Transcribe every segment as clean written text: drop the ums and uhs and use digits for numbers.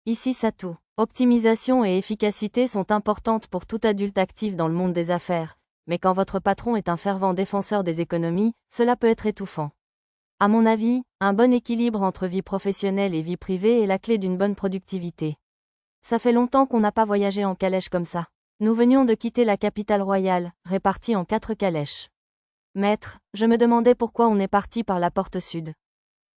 Ici Satou. Optimisation et efficacité sont importantes pour tout adulte actif dans le monde des affaires, mais quand votre patron est un fervent défenseur des économies, cela peut être étouffant. À mon avis, un bon équilibre entre vie professionnelle et vie privée est la clé d'une bonne productivité. Ça fait longtemps qu'on n'a pas voyagé en calèche comme ça. Nous venions de quitter la capitale royale, répartie en 4 calèches. Maître, je me demandais pourquoi on est parti par la porte sud.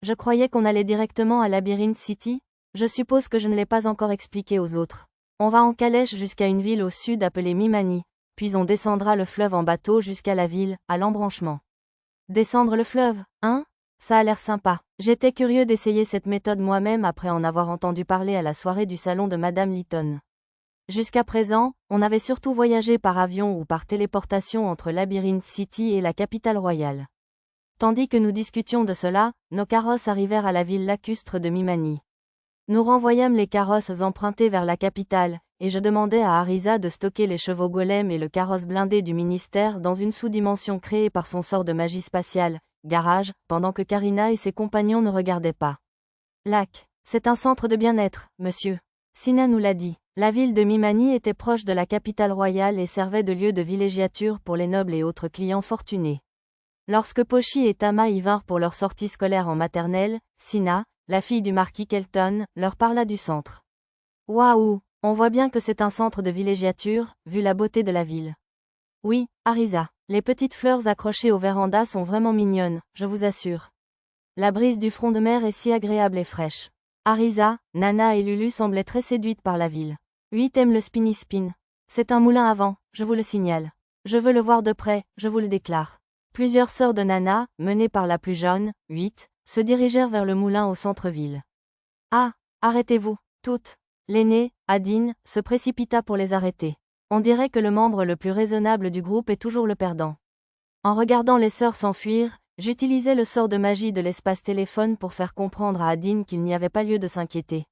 Je croyais qu'on allait directement à Labyrinth City. Je suppose que je ne l'ai pas encore expliqué aux autres. On va en calèche jusqu'à une ville au sud appelée Mimani, puis on descendra le fleuve en bateau jusqu'à la ville, à l'embranchement. Descendre le fleuve, hein? Ça a l'air sympa. J'étais curieux d'essayer cette méthode moi-même après en avoir entendu parler à la soirée du salon de Madame Lytton. Jusqu'à présent, on avait surtout voyagé par avion ou par téléportation entre Labyrinth City et la capitale royale. Tandis que nous discutions de cela, nos carrosses arrivèrent à la ville lacustre de Mimani. Nous renvoyâmes les carrosses empruntées vers la capitale, et je demandai à Arisa de stocker les chevaux golems et le carrosse blindé du ministère dans une sous-dimension créée par son sort de magie spatiale, garage, pendant que Karina et ses compagnons ne regardaient pas. Lac. C'est un centre de bien-être, monsieur. Sina nous l'a dit. La ville de Mimani était proche de la capitale royale et servait de lieu de villégiature pour les nobles et autres clients fortunés. Lorsque Pochi et Tama y vinrent pour leur sortie scolaire en maternelle, Sina, la fille du marquis Kelton, leur parla du centre. Waouh, on voit bien que c'est un centre de villégiature, vu la beauté de la ville. Oui, Arisa, les petites fleurs accrochées aux vérandas sont vraiment mignonnes, je vous assure. La brise du front de mer est si agréable et fraîche. Arisa, Nana et Lulu semblaient très séduites par la ville. 8 aime le spinny spin. C'est un moulin à vent, je vous le signale. Je veux le voir de près, je vous le déclare. Plusieurs sœurs de Nana, menées par la plus jeune, 8, se dirigèrent vers le moulin au centre-ville. Ah, arrêtez-vous, toutes. L'aînée, Adine, se précipita pour les arrêter. On dirait que le membre le plus raisonnable du groupe est toujours le perdant. En regardant les sœurs s'enfuir, j'utilisai le sort de magie de l'espace téléphone pour faire comprendre à Adine qu'il n'y avait pas lieu de s'inquiéter.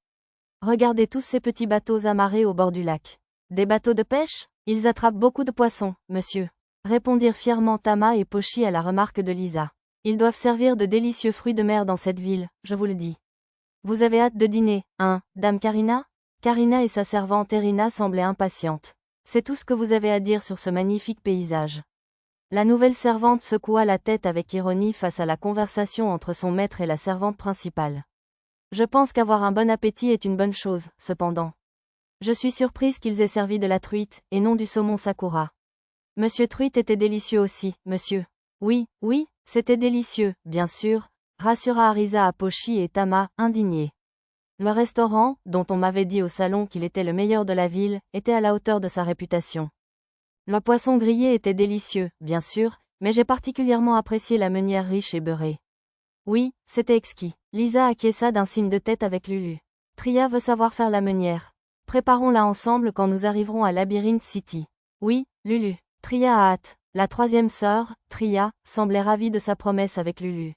Regardez tous ces petits bateaux amarrés au bord du lac. Des bateaux de pêche? Ils attrapent beaucoup de poissons, monsieur. Répondirent fièrement Tama et Pochi à la remarque de Lisa. Ils doivent servir de délicieux fruits de mer dans cette ville, je vous le dis. Vous avez hâte de dîner, hein, dame Karina? Karina et sa servante Erina semblaient impatientes. C'est tout ce que vous avez à dire sur ce magnifique paysage. La nouvelle servante secoua la tête avec ironie face à la conversation entre son maître et la servante principale. Je pense qu'avoir un bon appétit est une bonne chose, cependant. Je suis surprise qu'ils aient servi de la truite, et non du saumon Sakura. Monsieur Truite était délicieux aussi, monsieur. Oui, c'était délicieux, bien sûr, rassura Arisa à Pochi et Tama, indignés. Le restaurant, dont on m'avait dit au salon qu'il était le meilleur de la ville, était à la hauteur de sa réputation. Le poisson grillé était délicieux, bien sûr, mais j'ai particulièrement apprécié la meunière riche et beurrée. Oui, c'était exquis. Lisa acquiesça d'un signe de tête avec Lulu. Tria veut savoir faire la meunière. Préparons-la ensemble quand nous arriverons à Labyrinth City. Oui, Lulu. Tria a hâte. La troisième sœur, Tria, semblait ravie de sa promesse avec Lulu.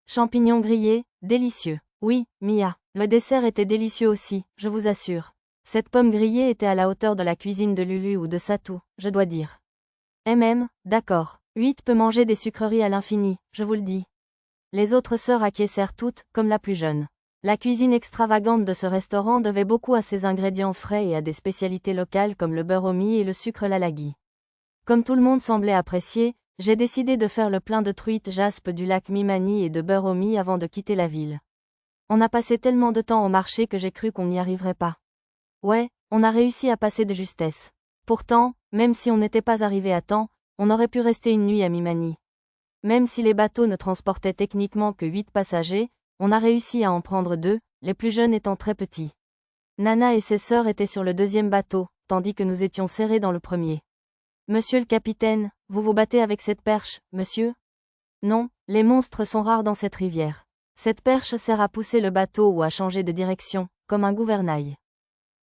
Champignons grillés, délicieux. Oui, Mia. Le dessert était délicieux aussi, je vous assure. Cette pomme grillée était à la hauteur de la cuisine de Lulu ou de Satou, je dois dire. D'accord. 8 peut manger des sucreries à l'infini, je vous le dis. Les autres sœurs acquiescèrent toutes, comme la plus jeune. La cuisine extravagante de ce restaurant devait beaucoup à ses ingrédients frais et à des spécialités locales comme le beurre au mie et le sucre lalaghi. Comme tout le monde semblait apprécier, j'ai décidé de faire le plein de truites jaspe du lac Mimani et de beurre au mie avant de quitter la ville. On a passé tellement de temps au marché que j'ai cru qu'on n'y arriverait pas. Ouais, on a réussi à passer de justesse. Pourtant, même si on n'était pas arrivé à temps, on aurait pu rester une nuit à Mimani. Même si les bateaux ne transportaient techniquement que 8 passagers, on a réussi à en prendre 2, les plus jeunes étant très petits. Nana et ses sœurs étaient sur le deuxième bateau, tandis que nous étions serrés dans le premier. Monsieur le capitaine, vous vous battez avec cette perche, monsieur? Non, les monstres sont rares dans cette rivière. Cette perche sert à pousser le bateau ou à changer de direction, comme un gouvernail.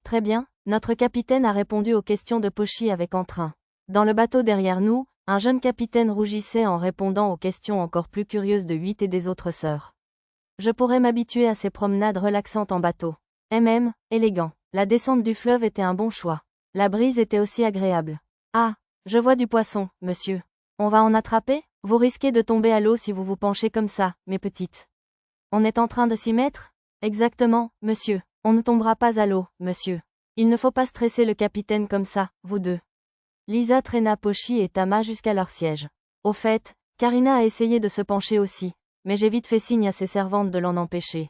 Très bien, notre capitaine a répondu aux questions de Pochi avec entrain. Dans le bateau derrière nous, un jeune capitaine rougissait en répondant aux questions encore plus curieuses de 8 et des autres sœurs. Je pourrais m'habituer à ces promenades relaxantes en bateau. Élégant. La descente du fleuve était un bon choix. La brise était aussi agréable. Ah, je vois du poisson, monsieur. On va en attraper? Vous risquez de tomber à l'eau si vous vous penchez comme ça, mes petites. On est en train de s'y mettre? Exactement, monsieur. On ne tombera pas à l'eau, monsieur. Il ne faut pas stresser le capitaine comme ça, vous deux. Lisa traîna Pochi et Tama jusqu'à leur siège. Au fait, Karina a essayé de se pencher aussi, mais j'ai vite fait signe à ses servantes de l'en empêcher.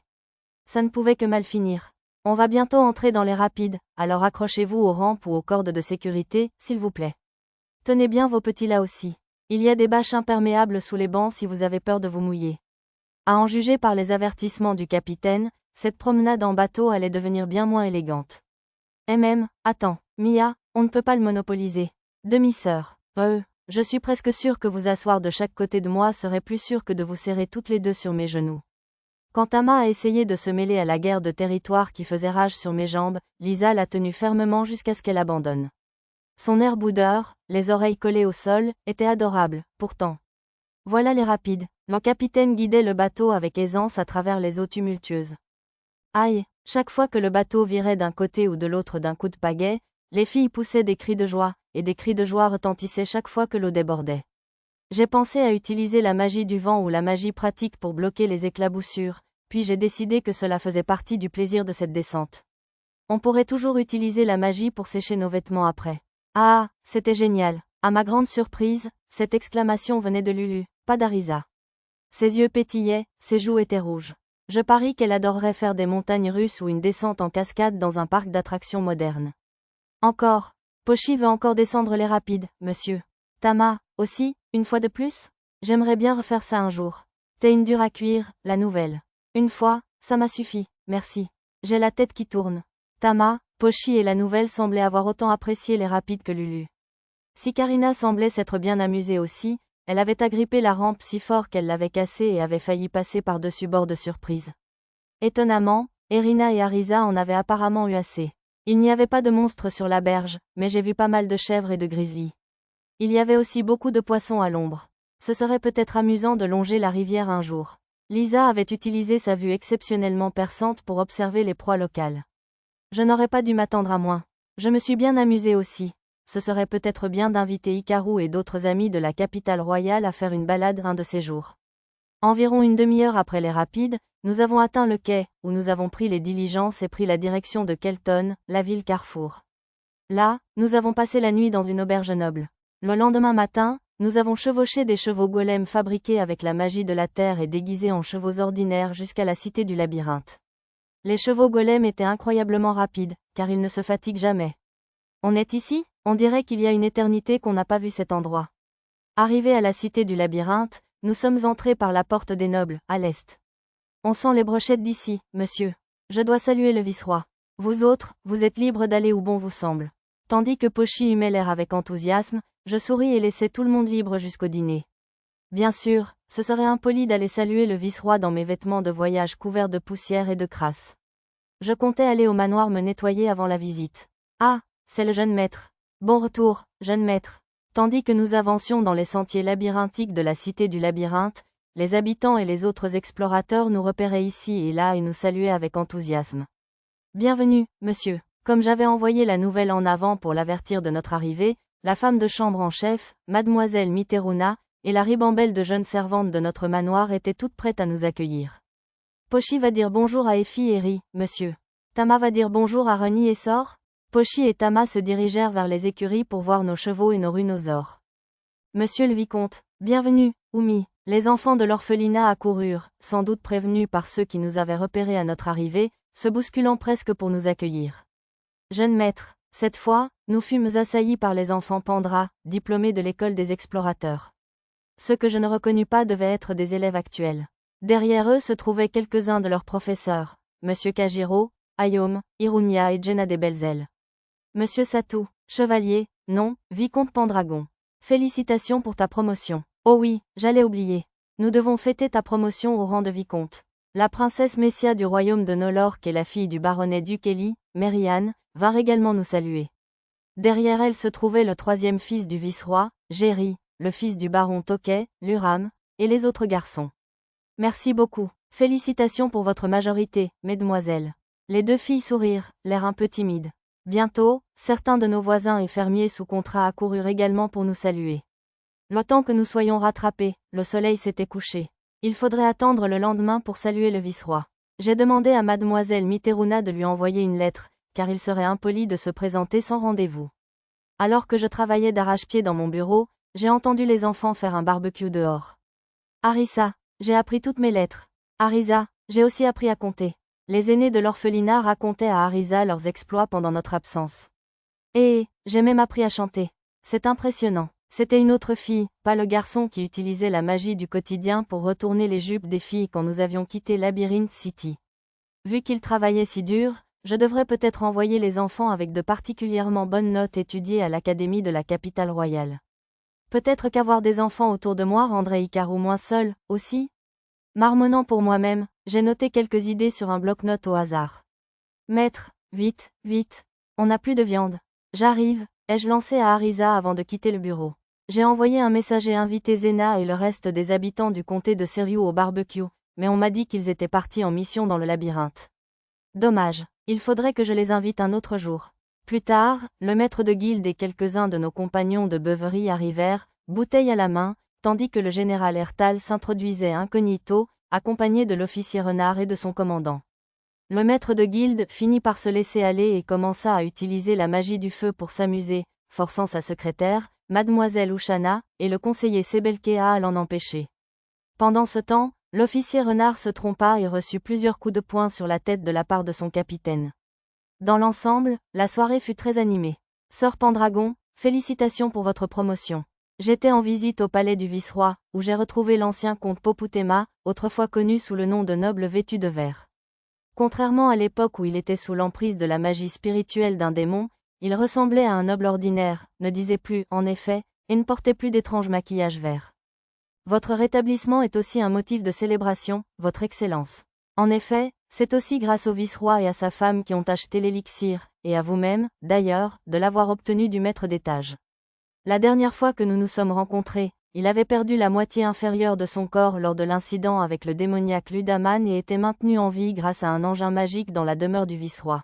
Ça ne pouvait que mal finir. On va bientôt entrer dans les rapides, alors accrochez-vous aux rampes ou aux cordes de sécurité, s'il vous plaît. Tenez bien vos petits là aussi. Il y a des bâches imperméables sous les bancs si vous avez peur de vous mouiller. À en juger par les avertissements du capitaine, cette promenade en bateau allait devenir bien moins élégante. Attends, Mia, on ne peut pas le monopoliser. Demi-sœur. Je suis presque sûre que vous asseoir de chaque côté de moi serait plus sûr que de vous serrer toutes les deux sur mes genoux. Quand Tama a essayé de se mêler à la guerre de territoire qui faisait rage sur mes jambes, Lisa l'a tenue fermement jusqu'à ce qu'elle abandonne. Son air boudeur, les oreilles collées au sol, était adorable, pourtant. Voilà les rapides. Le capitaine guidait le bateau avec aisance à travers les eaux tumultueuses. Aïe, chaque fois que le bateau virait d'un côté ou de l'autre d'un coup de pagaie, les filles poussaient des cris de joie, et des cris de joie retentissaient chaque fois que l'eau débordait. J'ai pensé à utiliser la magie du vent ou la magie pratique pour bloquer les éclaboussures, puis j'ai décidé que cela faisait partie du plaisir de cette descente. On pourrait toujours utiliser la magie pour sécher nos vêtements après. Ah, c'était génial. À ma grande surprise, cette exclamation venait de Lulu, pas d'Arisa. Ses yeux pétillaient, ses joues étaient rouges. Je parie qu'elle adorerait faire des montagnes russes ou une descente en cascade dans un parc d'attractions moderne. Encore. Pochi veut encore descendre les rapides, monsieur. Tama, aussi, une fois de plus? J'aimerais bien refaire ça un jour. T'es une dure à cuire, la nouvelle. Une fois, ça m'a suffi, merci. J'ai la tête qui tourne. Tama, Pochi et la nouvelle semblaient avoir autant apprécié les rapides que Lulu. Si Karina semblait s'être bien amusée aussi, elle avait agrippé la rampe si fort qu'elle l'avait cassée et avait failli passer par-dessus bord de surprise. Étonnamment, Erina et Arisa en avaient apparemment eu assez. Il n'y avait pas de monstres sur la berge, mais j'ai vu pas mal de chèvres et de grizzlies. Il y avait aussi beaucoup de poissons à l'ombre. Ce serait peut-être amusant de longer la rivière un jour. Lisa avait utilisé sa vue exceptionnellement perçante pour observer les proies locales. Je n'aurais pas dû m'attendre à moins. Je me suis bien amusée aussi. Ce serait peut-être bien d'inviter Hikaru et d'autres amis de la capitale royale à faire une balade un de ces jours. Environ une demi-heure après les rapides, nous avons atteint le quai, où nous avons pris les diligences et pris la direction de Kelton, la ville carrefour. Là, nous avons passé la nuit dans une auberge noble. Le lendemain matin, nous avons chevauché des chevaux golems fabriqués avec la magie de la terre et déguisés en chevaux ordinaires jusqu'à la cité du labyrinthe. Les chevaux golems étaient incroyablement rapides, car ils ne se fatiguent jamais. On est ici? On dirait qu'il y a une éternité qu'on n'a pas vu cet endroit. Arrivés à la cité du labyrinthe, nous sommes entrés par la porte des nobles, à l'est. On sent les brochettes d'ici, monsieur. Je dois saluer le vice-roi. Vous autres, vous êtes libres d'aller où bon vous semble. Tandis que Pochi humait l'air avec enthousiasme, je souris et laissais tout le monde libre jusqu'au dîner. Bien sûr, ce serait impoli d'aller saluer le vice-roi dans mes vêtements de voyage couverts de poussière et de crasse. Je comptais aller au manoir me nettoyer avant la visite. Ah, c'est le jeune maître. Bon retour, jeune maître. Tandis que nous avancions dans les sentiers labyrinthiques de la cité du labyrinthe, les habitants et les autres explorateurs nous repéraient ici et là et nous saluaient avec enthousiasme. Bienvenue, monsieur. Comme j'avais envoyé la nouvelle en avant pour l'avertir de notre arrivée, la femme de chambre en chef, mademoiselle Miteruna, et la ribambelle de jeunes servantes de notre manoir étaient toutes prêtes à nous accueillir. Pochi va dire bonjour à Effie et Ri, monsieur. Tama va dire bonjour à Reni et Sor. Pochi et Tama se dirigèrent vers les écuries pour voir nos chevaux et nos rhinosaures. Monsieur le vicomte, bienvenue, Oumi. Les enfants de l'orphelinat accoururent, sans doute prévenus par ceux qui nous avaient repérés à notre arrivée, se bousculant presque pour nous accueillir. Jeune maître, cette fois, nous fûmes assaillis par les enfants Pandra, diplômés de l'école des explorateurs. Ceux que je ne reconnus pas devaient être des élèves actuels. Derrière eux se trouvaient quelques-uns de leurs professeurs, Monsieur Kajiro, Ayome, Irunia et Jenna des Belles-Ailes. Monsieur Satou, chevalier, non, vicomte Pendragon. Félicitations pour ta promotion. Oh oui, j'allais oublier. Nous devons fêter ta promotion au rang de vicomte. La princesse Messia du royaume de Nolork et la fille du baronnet Dukeli, Merianne, vinrent également nous saluer. Derrière elle se trouvait le troisième fils du vice-roi, Jerry, le fils du baron Tokay, Luram, et les autres garçons. Merci beaucoup. Félicitations pour votre majorité, mesdemoiselles. Les deux filles sourirent, l'air un peu timide. Bientôt, certains de nos voisins et fermiers sous contrat accoururent également pour nous saluer. Le temps que nous soyons rattrapés, le soleil s'était couché. Il faudrait attendre le lendemain pour saluer le vice-roi. J'ai demandé à mademoiselle Miteruna de lui envoyer une lettre, car il serait impoli de se présenter sans rendez-vous. Alors que je travaillais d'arrache-pied dans mon bureau, j'ai entendu les enfants faire un barbecue dehors. Arissa, j'ai appris toutes mes lettres. Arisa, j'ai aussi appris à compter. Les aînés de l'orphelinat racontaient à Arisa leurs exploits pendant notre absence. Et j'ai même appris à chanter. C'est impressionnant. C'était une autre fille, pas le garçon qui utilisait la magie du quotidien pour retourner les jupes des filles quand nous avions quitté Labyrinth City. Vu qu'il travaillait si dur, je devrais peut-être envoyer les enfants avec de particulièrement bonnes notes étudier à l'académie de la capitale royale. Peut-être qu'avoir des enfants autour de moi rendrait Hikaru moins seul, aussi. Marmonnant pour moi-même, j'ai noté quelques idées sur un bloc-notes au hasard. Maître, vite, vite. On n'a plus de viande. J'arrive, ai-je lancé à Arisa avant de quitter le bureau. J'ai envoyé un message et invité Zena et le reste des habitants du comté de Seryu au barbecue, mais on m'a dit qu'ils étaient partis en mission dans le labyrinthe. Dommage, il faudrait que je les invite un autre jour. Plus tard, le maître de guilde et quelques-uns de nos compagnons de beuverie arrivèrent, bouteille à la main, tandis que le général Ertal s'introduisait incognito, accompagné de l'officier renard et de son commandant. Le maître de guilde finit par se laisser aller et commença à utiliser la magie du feu pour s'amuser, forçant sa secrétaire, mademoiselle Ushana, et le conseiller Sebelkea à l'en empêcher. Pendant ce temps, l'officier renard se trompa et reçut plusieurs coups de poing sur la tête de la part de son capitaine. Dans l'ensemble, la soirée fut très animée. Sœur Pendragon, félicitations pour votre promotion. J'étais en visite au palais du vice-roi, où j'ai retrouvé l'ancien comte Poputema, autrefois connu sous le nom de noble vêtu de vert. Contrairement à l'époque où il était sous l'emprise de la magie spirituelle d'un démon, il ressemblait à un noble ordinaire, ne disait plus, en effet, et ne portait plus d'étranges maquillages verts. Votre rétablissement est aussi un motif de célébration, votre Excellence. En effet, c'est aussi grâce au vice-roi et à sa femme qui ont acheté l'élixir, et à vous-même, d'ailleurs, de l'avoir obtenu du maître d'étage. La dernière fois que nous nous sommes rencontrés, il avait perdu la moitié inférieure de son corps lors de l'incident avec le démoniaque Ludaman et était maintenu en vie grâce à un engin magique dans la demeure du vice-roi.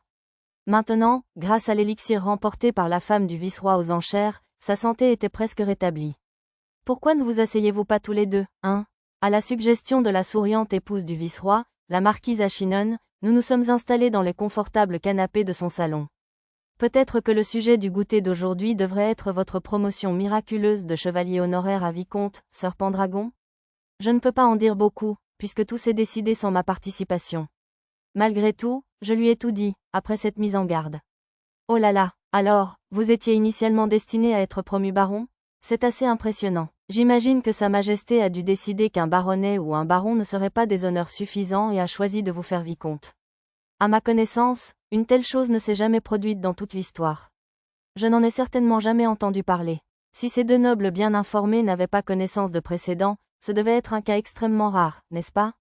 Maintenant, grâce à l'élixir remporté par la femme du vice-roi aux enchères, sa santé était presque rétablie. Pourquoi ne vous asseyez-vous pas tous les deux, hein? À la suggestion de la souriante épouse du vice-roi, la marquise Ashinon, nous nous sommes installés dans les confortables canapés de son salon. Peut-être que le sujet du goûter d'aujourd'hui devrait être votre promotion miraculeuse de chevalier honoraire à vicomte, sœur Pendragon? Je ne peux pas en dire beaucoup, puisque tout s'est décidé sans ma participation. Malgré tout, je lui ai tout dit, après cette mise en garde. Oh là là, alors, vous étiez initialement destiné à être promu baron? C'est assez impressionnant. J'imagine que Sa Majesté a dû décider qu'un baronnet ou un baron ne serait pas des honneurs suffisants et a choisi de vous faire vicomte. À ma connaissance, une telle chose ne s'est jamais produite dans toute l'histoire. Je n'en ai certainement jamais entendu parler. Si ces deux nobles bien informés n'avaient pas connaissance de précédent, ce devait être un cas extrêmement rare, n'est-ce pas?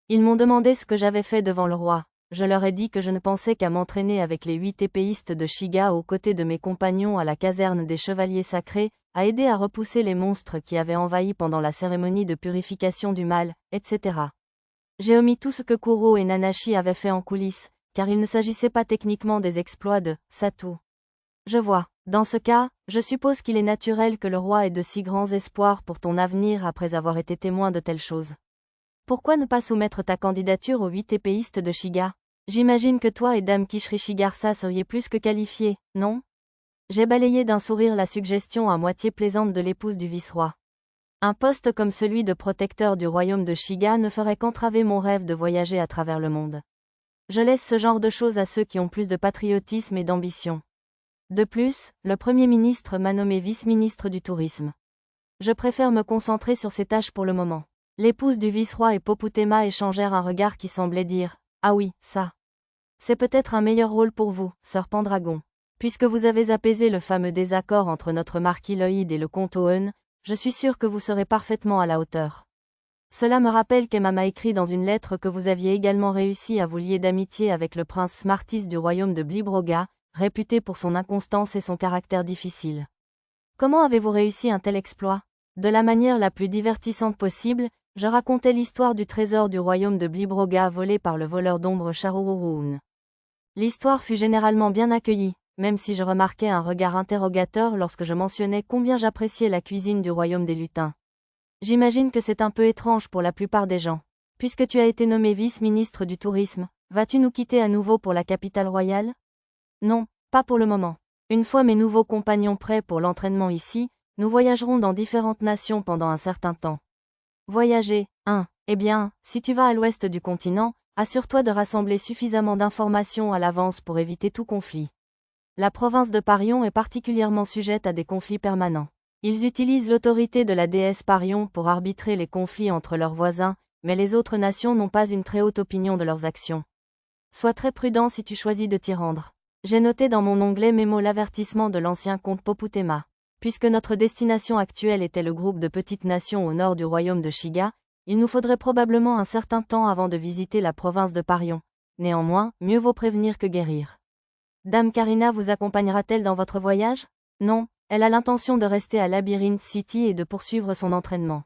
Ils m'ont demandé ce que j'avais fait devant le roi. Je leur ai dit que je ne pensais qu'à m'entraîner avec les 8 épéistes de Shiga aux côtés de mes compagnons à la caserne des Chevaliers Sacrés, à aider à repousser les monstres qui avaient envahi pendant la cérémonie de purification du mal, etc. J'ai omis tout ce que Kuro et Nanashi avaient fait en coulisses, car il ne s'agissait pas techniquement des exploits de Satu. Je vois. Dans ce cas, je suppose qu'il est naturel que le roi ait de si grands espoirs pour ton avenir après avoir été témoin de telles choses. Pourquoi ne pas soumettre ta candidature aux 8 épéistes de Shiga? J'imagine que toi et Dame Kishri Shigarsa seriez plus que qualifiés, non? J'ai balayé d'un sourire la suggestion à moitié plaisante de l'épouse du vice-roi. Un poste comme celui de protecteur du royaume de Shiga ne ferait qu'entraver mon rêve de voyager à travers le monde. Je laisse ce genre de choses à ceux qui ont plus de patriotisme et d'ambition. De plus, le Premier ministre m'a nommé vice-ministre du tourisme. Je préfère me concentrer sur ces tâches pour le moment. L'épouse du vice-roi et Poputema échangèrent un regard qui semblait dire « Ah oui, ça. C'est peut-être un meilleur rôle pour vous, sœur Pendragon. Puisque vous avez apaisé le fameux désaccord entre notre marquis Lloyd et le comte Owen, je suis sûr que vous serez parfaitement à la hauteur. Cela me rappelle qu'Emma m'a écrit dans une lettre que vous aviez également réussi à vous lier d'amitié avec le prince Smartis du royaume de Blibroga, réputé pour son inconstance et son caractère difficile. Comment avez-vous réussi un tel exploit? De la manière la plus divertissante possible, je racontais l'histoire du trésor du royaume de Blibroga volé par le voleur d'ombre Charururun. L'histoire fut généralement bien accueillie, même si je remarquais un regard interrogateur lorsque je mentionnais combien j'appréciais la cuisine du royaume des lutins. J'imagine que c'est un peu étrange pour la plupart des gens. Puisque tu as été nommé vice-ministre du tourisme, vas-tu nous quitter à nouveau pour la capitale royale? Non, pas pour le moment. Une fois mes nouveaux compagnons prêts pour l'entraînement ici, nous voyagerons dans différentes nations pendant un certain temps. Voyager, eh bien, si tu vas à l'ouest du continent, assure-toi de rassembler suffisamment d'informations à l'avance pour éviter tout conflit. La province de Parion est particulièrement sujette à des conflits permanents. Ils utilisent l'autorité de la déesse Parion pour arbitrer les conflits entre leurs voisins, mais les autres nations n'ont pas une très haute opinion de leurs actions. Sois très prudent si tu choisis de t'y rendre. J'ai noté dans mon onglet mémo l'avertissement de l'ancien comte Poputema. Puisque notre destination actuelle était le groupe de petites nations au nord du royaume de Shiga, il nous faudrait probablement un certain temps avant de visiter la province de Parion. Néanmoins, mieux vaut prévenir que guérir. Dame Karina vous accompagnera-t-elle dans votre voyage? Non, elle a l'intention de rester à Labyrinth City et de poursuivre son entraînement.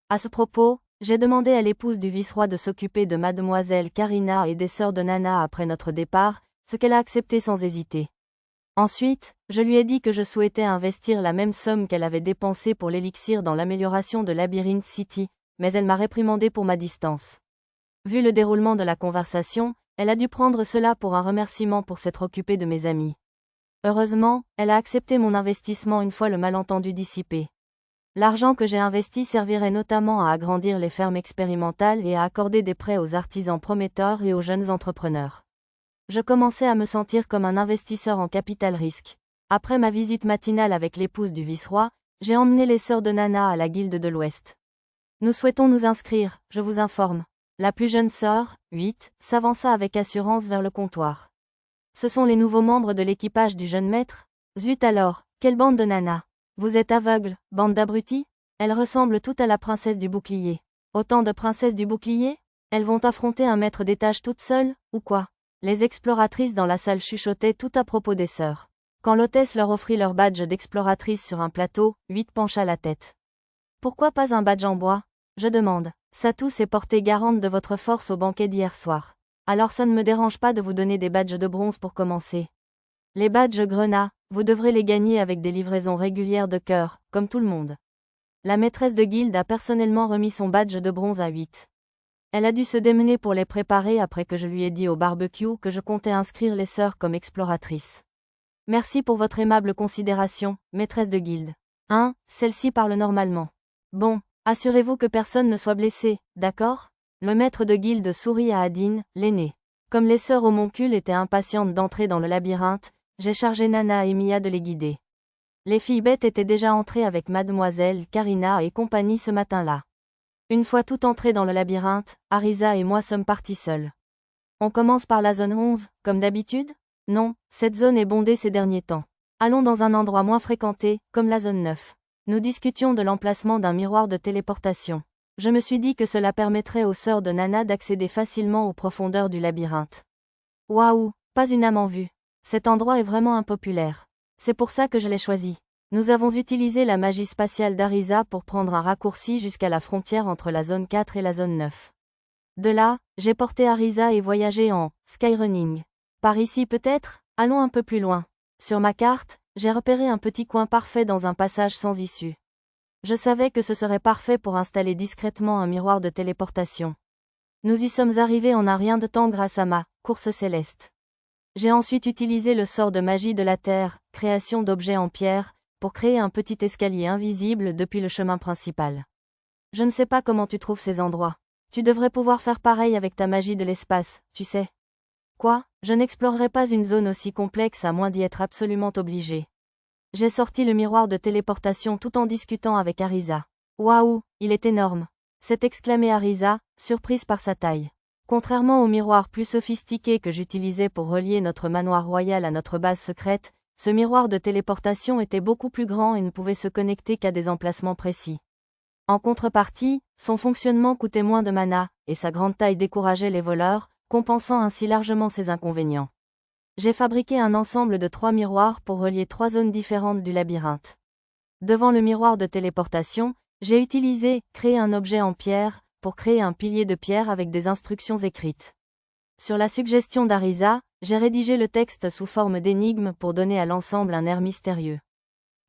À ce propos, j'ai demandé à l'épouse du vice-roi de s'occuper de mademoiselle Karina et des sœurs de Nana après notre départ, ce qu'elle a accepté sans hésiter. Ensuite, je lui ai dit que je souhaitais investir la même somme qu'elle avait dépensée pour l'élixir dans l'amélioration de Labyrinth City, mais elle m'a réprimandé pour ma distance. Vu le déroulement de la conversation, elle a dû prendre cela pour un remerciement pour s'être occupée de mes amis. Heureusement, elle a accepté mon investissement une fois le malentendu dissipé. L'argent que j'ai investi servirait notamment à agrandir les fermes expérimentales et à accorder des prêts aux artisans prometteurs et aux jeunes entrepreneurs. Je commençais à me sentir comme un investisseur en capital risque. Après ma visite matinale avec l'épouse du vice-roi, j'ai emmené les sœurs de Nana à la Guilde de l'Ouest. Nous souhaitons nous inscrire, je vous informe. La plus jeune sœur, 8, s'avança avec assurance vers le comptoir. Ce sont les nouveaux membres de l'équipage du jeune maître? Zut alors, quelle bande de Nana! Vous êtes aveugles, bande d'abrutis? Elles ressemblent toutes à la princesse du bouclier. Autant de princesses du bouclier? Elles vont affronter un maître d'étage toutes seules, ou quoi? Les exploratrices dans la salle chuchotaient tout à propos des sœurs. Quand l'hôtesse leur offrit leur badge d'exploratrice sur un plateau, 8 pencha la tête. Pourquoi pas un badge en bois? Je demande. Satou s'est portée garante de votre force au banquet d'hier soir. Alors ça ne me dérange pas de vous donner des badges de bronze pour commencer. Les badges grenats, vous devrez les gagner avec des livraisons régulières de cœur, comme tout le monde. La maîtresse de guilde a personnellement remis son badge de bronze à 8. Elle a dû se démener pour les préparer après que je lui ai dit au barbecue que je comptais inscrire les sœurs comme exploratrices. Merci pour votre aimable considération, maîtresse de guilde. Celle-ci parle normalement. Bon, assurez-vous que personne ne soit blessé, d'accord? Le maître de guilde sourit à Adine, l'aînée. Comme les sœurs homoncules étaient impatientes d'entrer dans le labyrinthe, j'ai chargé Nana et Mia de les guider. Les filles bêtes étaient déjà entrées avec mademoiselle Karina et compagnie ce matin-là. Une fois tout entrées dans le labyrinthe, Arisa et moi sommes partis seuls. On commence par la zone 11, comme d'habitude? Non, cette zone est bondée ces derniers temps. Allons dans un endroit moins fréquenté, comme la zone 9. Nous discutions de l'emplacement d'un miroir de téléportation. Je me suis dit que cela permettrait aux sœurs de Nana d'accéder facilement aux profondeurs du labyrinthe. Waouh, pas une âme en vue. Cet endroit est vraiment impopulaire. C'est pour ça que je l'ai choisi. Nous avons utilisé la magie spatiale d'Arisa pour prendre un raccourci jusqu'à la frontière entre la zone 4 et la zone 9. De là, j'ai porté Arisa et voyagé en skyrunning. Par ici peut-être? Allons un peu plus loin. Sur ma carte, j'ai repéré un petit coin parfait dans un passage sans issue. Je savais que ce serait parfait pour installer discrètement un miroir de téléportation. Nous y sommes arrivés en un rien de temps grâce à ma course céleste. J'ai ensuite utilisé le sort de magie de la Terre, création d'objets en pierre, pour créer un petit escalier invisible depuis le chemin principal. Je ne sais pas comment tu trouves ces endroits. Tu devrais pouvoir faire pareil avec ta magie de l'espace, tu sais. Quoi? Je n'explorerai pas une zone aussi complexe à moins d'y être absolument obligé. J'ai sorti le miroir de téléportation tout en discutant avec Arisa. Waouh, il est énorme! S'est exclamé Arisa, surprise par sa taille. Contrairement au miroir plus sophistiqué que j'utilisais pour relier notre manoir royal à notre base secrète, ce miroir de téléportation était beaucoup plus grand et ne pouvait se connecter qu'à des emplacements précis. En contrepartie, son fonctionnement coûtait moins de mana, et sa grande taille décourageait les voleurs, compensant ainsi largement ses inconvénients. J'ai fabriqué un ensemble de 3 miroirs pour relier 3 zones différentes du labyrinthe. Devant le miroir de téléportation, j'ai utilisé « Créer un objet en pierre » pour créer un pilier de pierre avec des instructions écrites. Sur la suggestion d'Arisa, j'ai rédigé le texte sous forme d'énigme pour donner à l'ensemble un air mystérieux.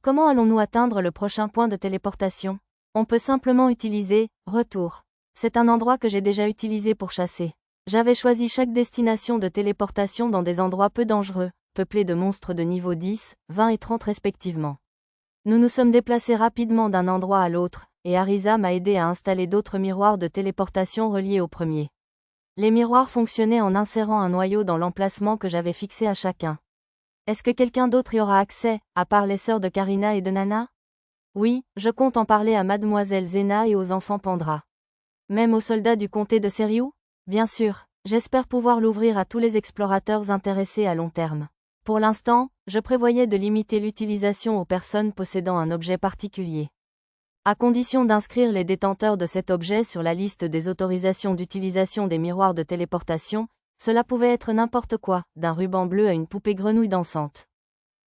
Comment allons-nous atteindre le prochain point de téléportation? On peut simplement utiliser « Retour ». C'est un endroit que j'ai déjà utilisé pour chasser. J'avais choisi chaque destination de téléportation dans des endroits peu dangereux, peuplés de monstres de niveau 10, 20 et 30 respectivement. Nous nous sommes déplacés rapidement d'un endroit à l'autre, et Arisa m'a aidé à installer d'autres miroirs de téléportation reliés au premier. Les miroirs fonctionnaient en insérant un noyau dans l'emplacement que j'avais fixé à chacun. Est-ce que quelqu'un d'autre y aura accès, à part les sœurs de Karina et de Nana? Oui, je compte en parler à Mademoiselle Zena et aux enfants Pandra. Même aux soldats du comté de Seriou? Bien sûr, j'espère pouvoir l'ouvrir à tous les explorateurs intéressés à long terme. Pour l'instant, je prévoyais de limiter l'utilisation aux personnes possédant un objet particulier. À condition d'inscrire les détenteurs de cet objet sur la liste des autorisations d'utilisation des miroirs de téléportation, cela pouvait être n'importe quoi, d'un ruban bleu à une poupée grenouille dansante.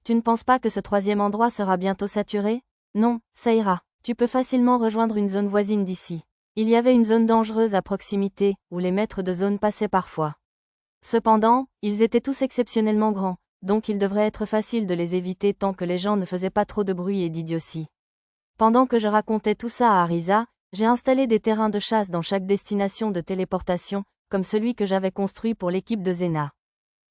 Tu ne penses pas que ce troisième endroit sera bientôt saturé? Non, ça ira. Tu peux facilement rejoindre une zone voisine d'ici. Il y avait une zone dangereuse à proximité, où les maîtres de zone passaient parfois. Cependant, ils étaient tous exceptionnellement grands, donc il devrait être facile de les éviter tant que les gens ne faisaient pas trop de bruit et d'idiotie. Pendant que je racontais tout ça à Arisa, j'ai installé des terrains de chasse dans chaque destination de téléportation, comme celui que j'avais construit pour l'équipe de Zena.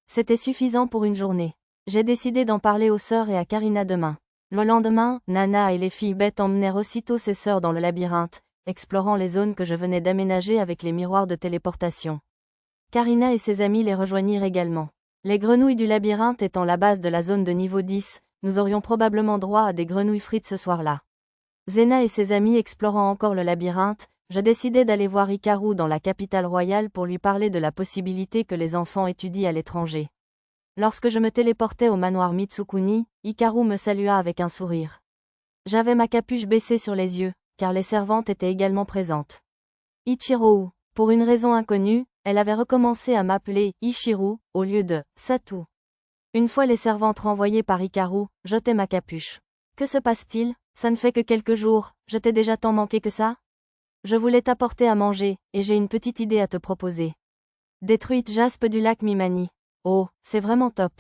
C'était suffisant pour une journée. J'ai décidé d'en parler aux sœurs et à Karina demain. Le lendemain, Nana et les filles bêtes emmenèrent aussitôt ses sœurs dans le labyrinthe, explorant les zones que je venais d'aménager avec les miroirs de téléportation. Karina et ses amis les rejoignirent également. Les grenouilles du labyrinthe étant la base de la zone de niveau 10, nous aurions probablement droit à des grenouilles frites ce soir-là. Zena et ses amis explorant encore le labyrinthe, je décidai d'aller voir Hikaru dans la capitale royale pour lui parler de la possibilité que les enfants étudient à l'étranger. Lorsque je me téléportais au manoir Mitsukuni, Hikaru me salua avec un sourire. J'avais ma capuche baissée sur les yeux, car les servantes étaient également présentes. Ichiro, pour une raison inconnue, elle avait recommencé à m'appeler Ichiru, au lieu de Satu. Une fois les servantes renvoyées par Hikaru, j'ôtai ma capuche. Que se passe-t-il? Ça ne fait que quelques jours, je t'ai déjà tant manqué que ça? Je voulais t'apporter à manger, et j'ai une petite idée à te proposer. Des truites jaspes du lac Mimani. Oh, c'est vraiment top.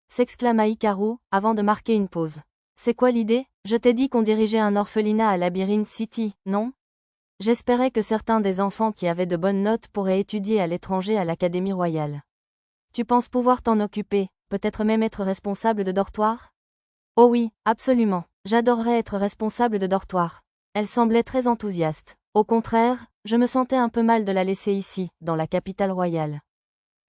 S'exclama Hikaru, avant de marquer une pause. C'est quoi l'idée? Je t'ai dit qu'on dirigeait un orphelinat à Labyrinth City, non? J'espérais que certains des enfants qui avaient de bonnes notes pourraient étudier à l'étranger à l'Académie royale. Tu penses pouvoir t'en occuper, peut-être même être responsable de dortoir? Oh oui, absolument. J'adorerais être responsable de dortoir. Elle semblait très enthousiaste. Au contraire, je me sentais un peu mal de la laisser ici, dans la capitale royale.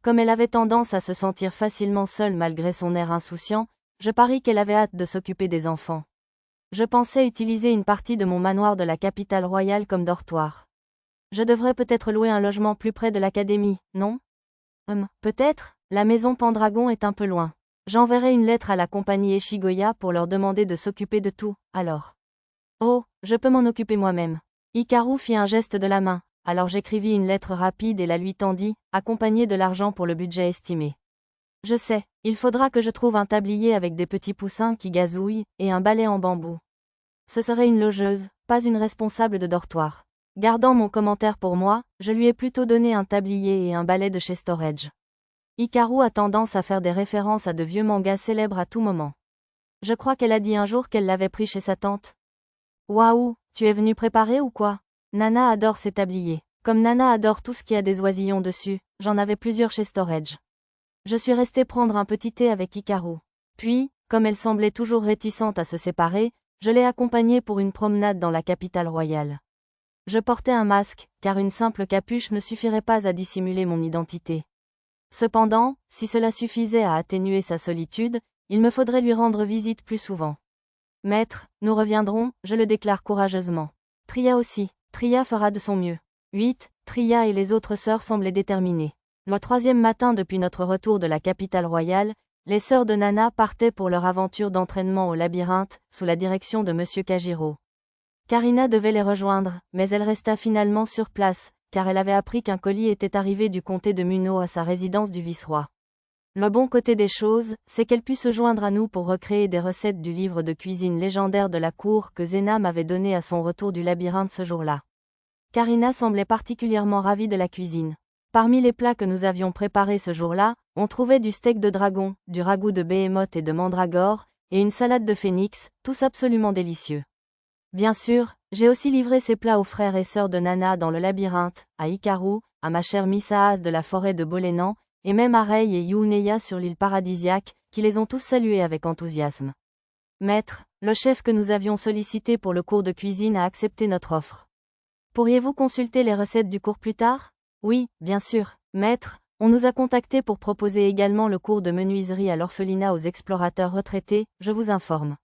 Comme elle avait tendance à se sentir facilement seule malgré son air insouciant, je parie qu'elle avait hâte de s'occuper des enfants. Je pensais utiliser une partie de mon manoir de la capitale royale comme dortoir. Je devrais peut-être louer un logement plus près de l'académie, non? Peut-être, la maison Pendragon est un peu loin. J'enverrai une lettre à la compagnie Eshigoya pour leur demander de s'occuper de tout, alors. Oh, je peux m'en occuper moi-même. Hikaru fit un geste de la main, alors j'écrivis une lettre rapide et la lui tendis, accompagnée de l'argent pour le budget estimé. Je sais, il faudra que je trouve un tablier avec des petits poussins qui gazouillent, et un balai en bambou. Ce serait une logeuse, pas une responsable de dortoir. Gardant mon commentaire pour moi, je lui ai plutôt donné un tablier et un balai de chez Storage. Hikaru a tendance à faire des références à de vieux mangas célèbres à tout moment. Je crois qu'elle a dit un jour qu'elle l'avait pris chez sa tante. Waouh, tu es venu préparer ou quoi? Nana adore ses tabliers. Comme Nana adore tout ce qui a des oisillons dessus, j'en avais plusieurs chez Storage. Je suis restée prendre un petit thé avec Hikaru. Puis, comme elle semblait toujours réticente à se séparer, je l'ai accompagnée pour une promenade dans la capitale royale. Je portais un masque, car une simple capuche ne suffirait pas à dissimuler mon identité. Cependant, si cela suffisait à atténuer sa solitude, il me faudrait lui rendre visite plus souvent. Maître, nous reviendrons, je le déclare courageusement. Tria aussi, Tria fera de son mieux. 8. Tria et les autres sœurs semblaient déterminées. Le troisième matin depuis notre retour de la capitale royale, les sœurs de Nana partaient pour leur aventure d'entraînement au labyrinthe, sous la direction de Monsieur Kajiro. Karina devait les rejoindre, mais elle resta finalement sur place, car elle avait appris qu'un colis était arrivé du comté de Muno à sa résidence du vice-roi. Le bon côté des choses, c'est qu'elle put se joindre à nous pour recréer des recettes du livre de cuisine légendaire de la cour que Zena m'avait donné à son retour du labyrinthe ce jour-là. Karina semblait particulièrement ravie de la cuisine. Parmi les plats que nous avions préparés ce jour-là, on trouvait du steak de dragon, du ragoût de behémoth et de mandragore, et une salade de phénix, tous absolument délicieux. Bien sûr, J'ai aussi livré ces plats aux frères et sœurs de Nana dans le labyrinthe, à Hikaru, à ma chère Misaas de la forêt de Bolénan, et même à Rei et Yuneya sur l'île paradisiaque, qui les ont tous salués avec enthousiasme. Maître, le chef que nous avions sollicité pour le cours de cuisine a accepté notre offre. Pourriez-vous consulter les recettes du cours plus tard? Oui, bien sûr, maître. On nous a contactés pour proposer également le cours de menuiserie à l'orphelinat aux explorateurs retraités, je vous informe.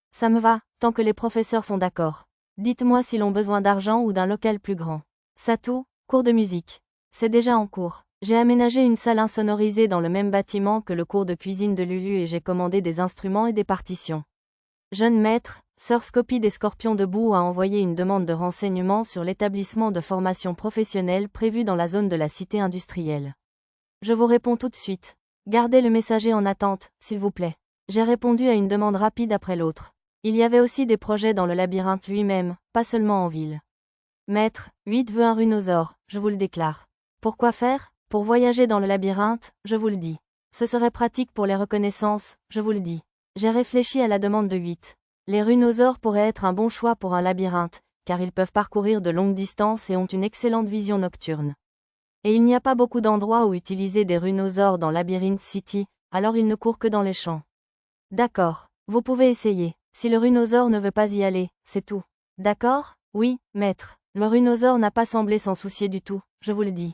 Ça me va, tant que les professeurs sont d'accord. Dites-moi s'ils ont besoin d'argent ou d'un local plus grand. Satou, cours de musique. C'est déjà en cours. J'ai aménagé une salle insonorisée dans le même bâtiment que le cours de cuisine de Lulu et j'ai commandé des instruments et des partitions. Jeune maître, Sœur Scopie des Scorpions debout a envoyé une demande de renseignement sur l'établissement de formation professionnelle prévu dans la zone de la cité industrielle. Je vous réponds tout de suite. Gardez le messager en attente, s'il vous plaît. J'ai répondu à une demande rapide après l'autre. Il y avait aussi des projets dans le labyrinthe lui-même, pas seulement en ville. Maître, 8 veut un rhinosaure, je vous le déclare. Pourquoi faire? Pour voyager dans le labyrinthe, je vous le dis. Ce serait pratique pour les reconnaissances, je vous le dis. J'ai réfléchi à la demande de 8. Les rhinosaures pourraient être un bon choix pour un labyrinthe, car ils peuvent parcourir de longues distances et ont une excellente vision nocturne. Et il n'y a pas beaucoup d'endroits où utiliser des rhinosaures dans Labyrinth City, alors ils ne courent que dans les champs. D'accord, vous pouvez essayer. Si le rhinosaure ne veut pas y aller, c'est tout. D'accord? Oui, maître. Le rhinosaure n'a pas semblé s'en soucier du tout, je vous le dis.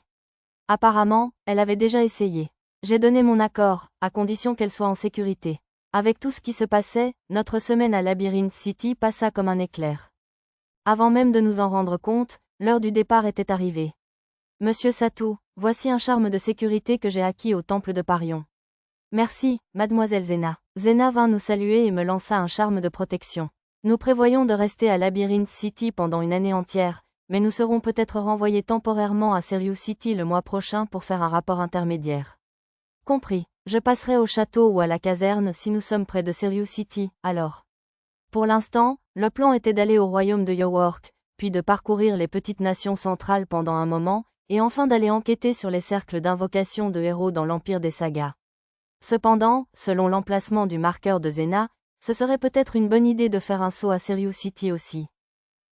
Apparemment, elle avait déjà essayé. J'ai donné mon accord, à condition qu'elle soit en sécurité. Avec tout ce qui se passait, notre semaine à Labyrinth City passa comme un éclair. Avant même de nous en rendre compte, l'heure du départ était arrivée. Monsieur Satou, voici un charme de sécurité que j'ai acquis au temple de Parion. Merci, mademoiselle Zena. Zena vint nous saluer et me lança un charme de protection. Nous prévoyons de rester à Labyrinth City pendant une année entière, mais nous serons peut-être renvoyés temporairement à Serious City le mois prochain pour faire un rapport intermédiaire. Compris. Je passerai au château ou à la caserne si nous sommes près de Serious City, alors. Pour l'instant, le plan était d'aller au royaume de York, puis de parcourir les petites nations centrales pendant un moment, et enfin d'aller enquêter sur les cercles d'invocation de héros dans l'Empire des Sagas. Cependant, selon l'emplacement du marqueur de Zena, ce serait peut-être une bonne idée de faire un saut à Serious City aussi.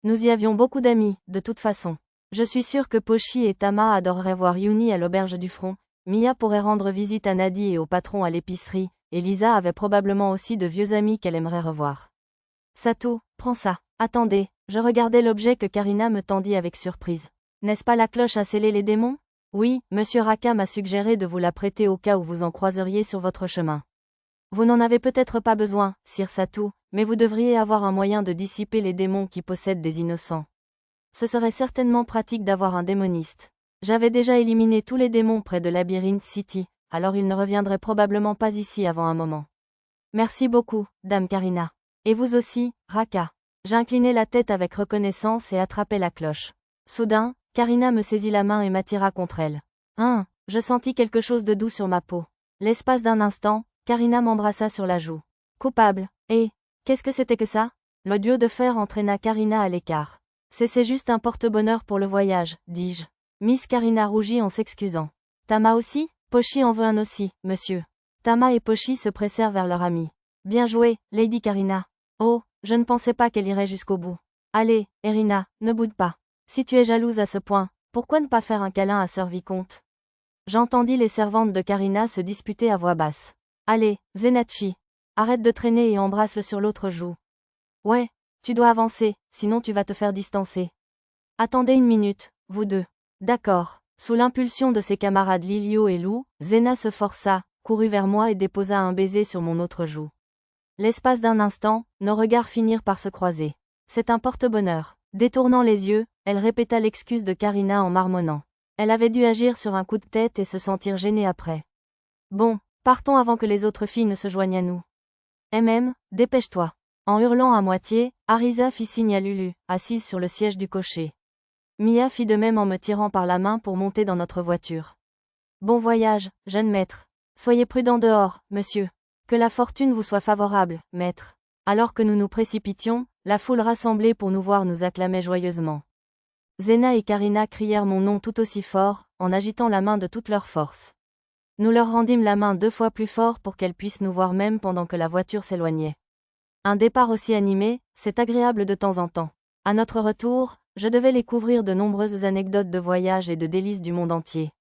Nous y avions beaucoup d'amis, de toute façon. Je suis sûr que Pochi et Tama adoreraient voir Yuni à l'auberge du front, Mia pourrait rendre visite à Nadi et au patron à l'épicerie, et Lisa avait probablement aussi de vieux amis qu'elle aimerait revoir. Satou, prends ça. Attendez, je regardais l'objet que Karina me tendit avec surprise. N'est-ce pas la cloche à sceller les démons? Oui, Monsieur Raka m'a suggéré de vous la prêter au cas où vous en croiseriez sur votre chemin. Vous n'en avez peut-être pas besoin, Sir Satou, mais vous devriez avoir un moyen de dissiper les démons qui possèdent des innocents. Ce serait certainement pratique d'avoir un démoniste. J'avais déjà éliminé tous les démons près de Labyrinth City, alors ils ne reviendraient probablement pas ici avant un moment. Merci beaucoup, Dame Karina. Et vous aussi, Raka. J'inclinai la tête avec reconnaissance et attrapai la cloche. Soudain, Karina me saisit la main et m'attira contre elle. Je sentis quelque chose de doux sur ma peau. L'espace d'un instant, Karina m'embrassa sur la joue. Coupable. Qu'est-ce que c'était que ça? Le duo de fer entraîna Karina à l'écart. C'est juste un porte-bonheur pour le voyage, dis-je. Miss Karina rougit en s'excusant. Tama aussi? Pochi en veut un aussi, monsieur. Tama et Pochi se pressèrent vers leur ami. Bien joué, Lady Karina. Oh, je ne pensais pas qu'elle irait jusqu'au bout. Allez, Erina, ne boude pas. Si tu es jalouse à ce point, pourquoi ne pas faire un câlin à Sœur Vicomte? J'entendis les servantes de Karina se disputer à voix basse. Allez, Zenachi. Arrête de traîner et embrasse-le sur l'autre joue. Ouais, tu dois avancer, sinon tu vas te faire distancer. Attendez une minute, vous deux. D'accord. Sous l'impulsion de ses camarades Lilio et Lou, Zena se força, courut vers moi et déposa un baiser sur mon autre joue. L'espace d'un instant, nos regards finirent par se croiser. C'est un porte-bonheur. Détournant les yeux, elle répéta l'excuse de Karina en marmonnant. Elle avait dû agir sur un coup de tête et se sentir gênée après. Bon, partons avant que les autres filles ne se joignent à nous. Dépêche-toi. En hurlant à moitié, Arisa fit signe à Lulu, assise sur le siège du cocher. Mia fit de même en me tirant par la main pour monter dans notre voiture. Bon voyage, jeune maître. Soyez prudent dehors, monsieur. Que la fortune vous soit favorable, maître. Alors que nous nous précipitions, la foule rassemblée pour nous voir nous acclamait joyeusement. Zena et Karina crièrent mon nom tout aussi fort, en agitant la main de toute leur force. Nous leur rendîmes la main 2 fois plus fort pour qu'elles puissent nous voir même pendant que la voiture s'éloignait. Un départ aussi animé, c'est agréable de temps en temps. À notre retour, je devais les couvrir de nombreuses anecdotes de voyage et de délices du monde entier.